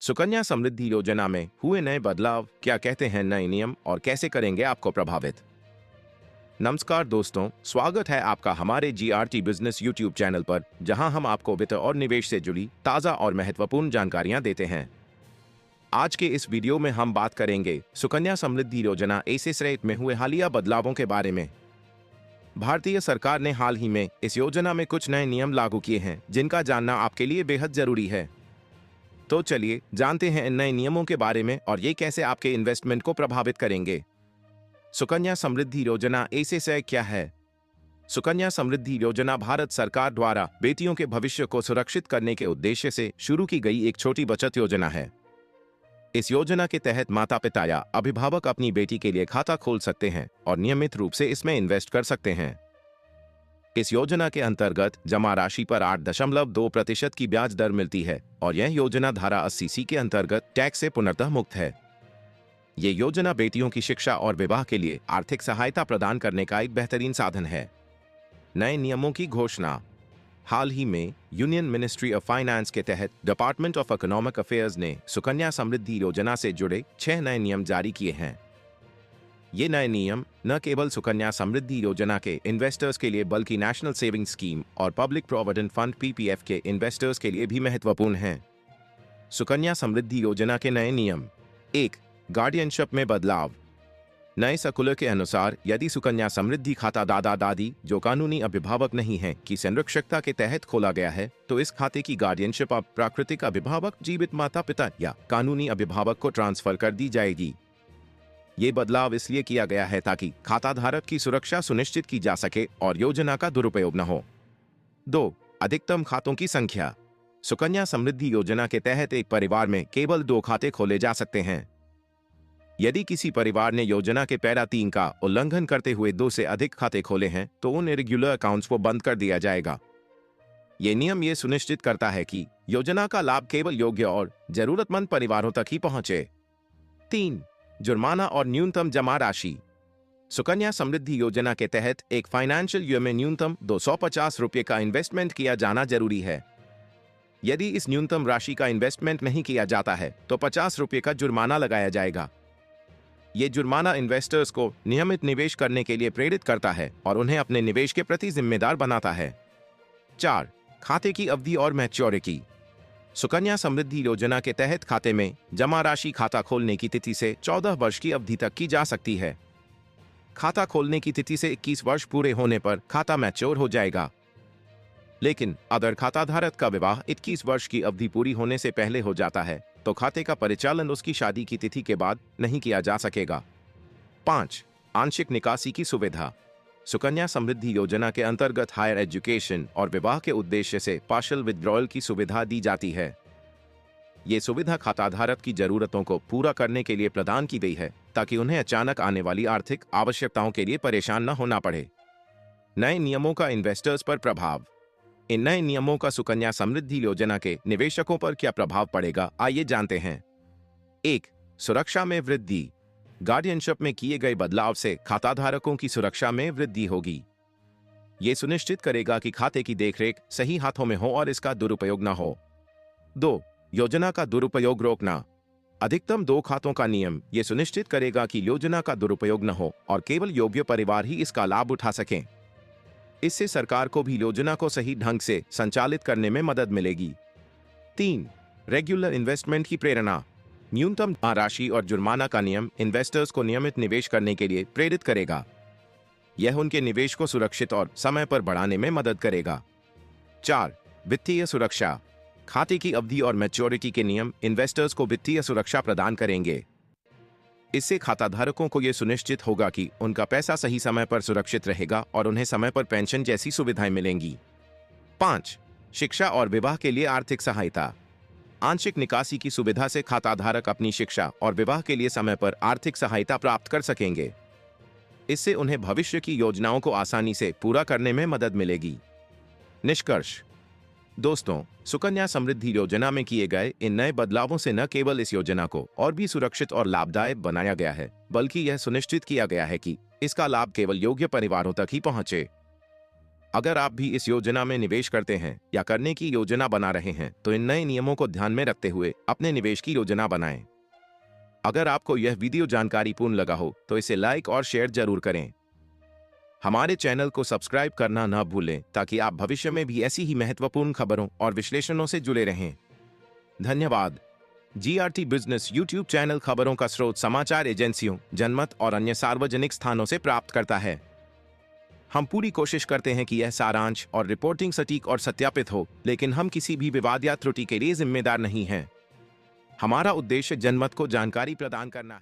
सुकन्या समृद्धि योजना में हुए नए बदलाव, क्या कहते हैं नए नियम और कैसे करेंगे आपको प्रभावित। नमस्कार दोस्तों, स्वागत है आपका हमारे जीआरटी बिजनेस यूट्यूब चैनल पर, जहां हम आपको वित्त और निवेश से जुड़ी ताजा और महत्वपूर्ण जानकारियां देते हैं। आज के इस वीडियो में हम बात करेंगे सुकन्या समृद्धि योजना एसेस रेट में हुए हालिया बदलावों के बारे में। भारतीय सरकार ने हाल ही में इस योजना में कुछ नए नियम लागू किए हैं, जिनका जानना आपके लिए बेहद जरूरी है। तो चलिए जानते हैं इन नए नियमों के बारे में और ये कैसे आपके इन्वेस्टमेंट को प्रभावित करेंगे। सुकन्या समृद्धि योजना एसेस क्या है? सुकन्या समृद्धि योजना भारत सरकार द्वारा बेटियों के भविष्य को सुरक्षित करने के उद्देश्य से शुरू की गई एक छोटी बचत योजना है। इस योजना के तहत माता पिता या अभिभावक अपनी बेटी के लिए खाता खोल सकते हैं और नियमित रूप से इसमें इन्वेस्ट कर सकते हैं। इस योजना के अंतर्गत जमा राशि पर 8.2% की ब्याज दर मिलती है और यह योजना धारा 80C के अंतर्गत टैक्स से पूर्णतः मुक्त है। ये योजना बेटियों की शिक्षा और विवाह के लिए आर्थिक सहायता प्रदान करने का एक बेहतरीन साधन है। नए नियमों की घोषणा। हाल ही में यूनियन मिनिस्ट्री ऑफ फाइनेंस के तहत डिपार्टमेंट ऑफ इकोनॉमिक अफेयर्स ने सुकन्या समृद्धि योजना से जुड़े 6 नए नियम जारी किए हैं। ये नए नियम न केवल सुकन्या समृद्धि योजना के इन्वेस्टर्स के लिए बल्कि नेशनल सेविंग स्कीम और पब्लिक प्रोविडेंट फंड (पीपीएफ) के इन्वेस्टर्स के लिए भी महत्वपूर्ण हैं। सुकन्या समृद्धि योजना के नए नियम। 1. गार्डियनशिप में बदलाव। नए सर्कुलर के अनुसार यदि सुकन्या समृद्धि खाता दादा दादी जो कानूनी अभिभावक नहीं हैं की संरक्षकता के तहत खोला गया है, तो इस खाते की गार्डियनशिप अब प्राकृतिक अभिभावक, जीवित माता पिता या कानूनी अभिभावक को ट्रांसफर कर दी जाएगी। ये बदलाव इसलिए किया गया है ताकि खाता धारक की सुरक्षा सुनिश्चित की जा सके और योजना का दुरुपयोग न हो। 2. अधिकतम खातों की संख्या। सुकन्या समृद्धि योजना के तहत एक परिवार में केवल 2 खाते खोले जा सकते हैं। यदि किसी परिवार ने योजना के पैरा 3 का उल्लंघन करते हुए 2 से अधिक खाते खोले हैं, तो उन इरेगुलर अकाउंट्स को बंद कर दिया जाएगा। ये नियम ये सुनिश्चित करता है कि योजना का लाभ केवल योग्य और जरूरतमंद परिवारों तक ही पहुंचे। 3. जुर्माना और न्यूनतम जमा राशि। सुकन्या समृद्धि योजना के तहत एक फाइनेंशियल ईयर में न्यूनतम 250 रुपये का इन्वेस्टमेंट किया जाना जरूरी है। यदि इस न्यूनतम राशि का इन्वेस्टमेंट नहीं किया जाता है, तो 50 रुपये का जुर्माना लगाया जाएगा। ये जुर्माना इन्वेस्टर्स को नियमित निवेश करने के लिए प्रेरित करता है और उन्हें अपने निवेश के प्रति जिम्मेदार बनाता है। 4. खाते की अवधि और मैच्योरिटी। सुकन्या समृद्धि योजना के तहत खाते में जमा राशि खाता खोलने की तिथि से 14 वर्ष की अवधि तक की जा सकती है। खाता खोलने की तिथि से 21 वर्ष पूरे होने पर खाता मैच्योर हो जाएगा। लेकिन अगर खाता धारक का विवाह 21 वर्ष की अवधि पूरी होने से पहले हो जाता है, तो खाते का परिचालन उसकी शादी की तिथि के बाद नहीं किया जा सकेगा। 5. आंशिक निकासी की सुविधा। सुकन्या समृद्धि योजना के अंतर्गत हायर एजुकेशन और विवाह के उद्देश्य से पार्शियल विथड्रॉयल की सुविधा दी जाती है। ये सुविधा खाताधारक की जरूरतों को पूरा करने के लिए प्रदान की गई है, ताकि उन्हें अचानक आने वाली आर्थिक आवश्यकताओं के लिए परेशान न होना पड़े। नए नियमों का इन्वेस्टर्स पर प्रभाव। इन नए नियमों का सुकन्या समृद्धि योजना के निवेशकों पर क्या प्रभाव पड़ेगा, आइए जानते हैं। 1. सुरक्षा में वृद्धि। गार्डियनशिप में किए गए बदलाव से खाताधारकों की सुरक्षा में वृद्धि होगी। ये सुनिश्चित करेगा कि खाते की देखरेख सही हाथों में हो और इसका दुरुपयोग न हो। 2. योजना का दुरुपयोग रोकना। अधिकतम 2 खातों का नियम ये सुनिश्चित करेगा कि योजना का दुरुपयोग न हो और केवल योग्य परिवार ही इसका लाभ उठा सकें। इससे सरकार को भी योजना को सही ढंग से संचालित करने में मदद मिलेगी। 3. रेगुलर इन्वेस्टमेंट की प्रेरणा। न्यूनतम राशि और जुर्माना का नियम इन्वेस्टर्स को नियमित निवेश करने के लिए प्रेरित करेगा। यह उनके निवेश को सुरक्षित और समय पर बढ़ाने में मदद करेगा। 4. वित्तीय सुरक्षा। खाते की अवधि और मैच्योरिटी के नियम इन्वेस्टर्स को वित्तीय सुरक्षा प्रदान करेंगे। इससे खाताधारकों को यह सुनिश्चित होगा कि उनका पैसा सही समय पर सुरक्षित रहेगा और उन्हें समय पर पेंशन जैसी सुविधाएं मिलेंगी। 5. शिक्षा और विवाह के लिए आर्थिक सहायता। आंशिक निकासी की सुविधा से खाताधारक अपनी शिक्षा और विवाह के लिए समय पर आर्थिक सहायता प्राप्त कर सकेंगे। इससे उन्हें भविष्य की योजनाओं को आसानी से पूरा करने में मदद मिलेगी। निष्कर्ष। दोस्तों, सुकन्या समृद्धि योजना में किए गए इन नए बदलावों से न केवल इस योजना को और भी सुरक्षित और लाभदायक बनाया गया है, बल्कि यह सुनिश्चित किया गया है कि इसका लाभ केवल योग्य परिवारों तक ही पहुंचे। अगर आप भी इस योजना में निवेश करते हैं या करने की योजना बना रहे हैं तो इन नए नियमों को ध्यान में रखते हुए अपने निवेश की योजना बनाएं। अगर आपको यह वीडियो जानकारीपूर्ण लगा हो तो इसे लाइक और शेयर जरूर करें। हमारे चैनल को सब्सक्राइब करना न भूलें ताकि आप भविष्य में भी ऐसी ही महत्वपूर्ण खबरों और विश्लेषणों से जुड़े रहें। धन्यवाद। जीआरटी बिजनेस यूट्यूब चैनल खबरों का स्रोत समाचार एजेंसियों, जनमत और अन्य सार्वजनिक स्थानों से प्राप्त करता है। हम पूरी कोशिश करते हैं कि यह सारांश और रिपोर्टिंग सटीक और सत्यापित हो, लेकिन हम किसी भी विवाद या त्रुटि के लिए जिम्मेदार नहीं हैं। हमारा उद्देश्य जनमत को जानकारी प्रदान करना है।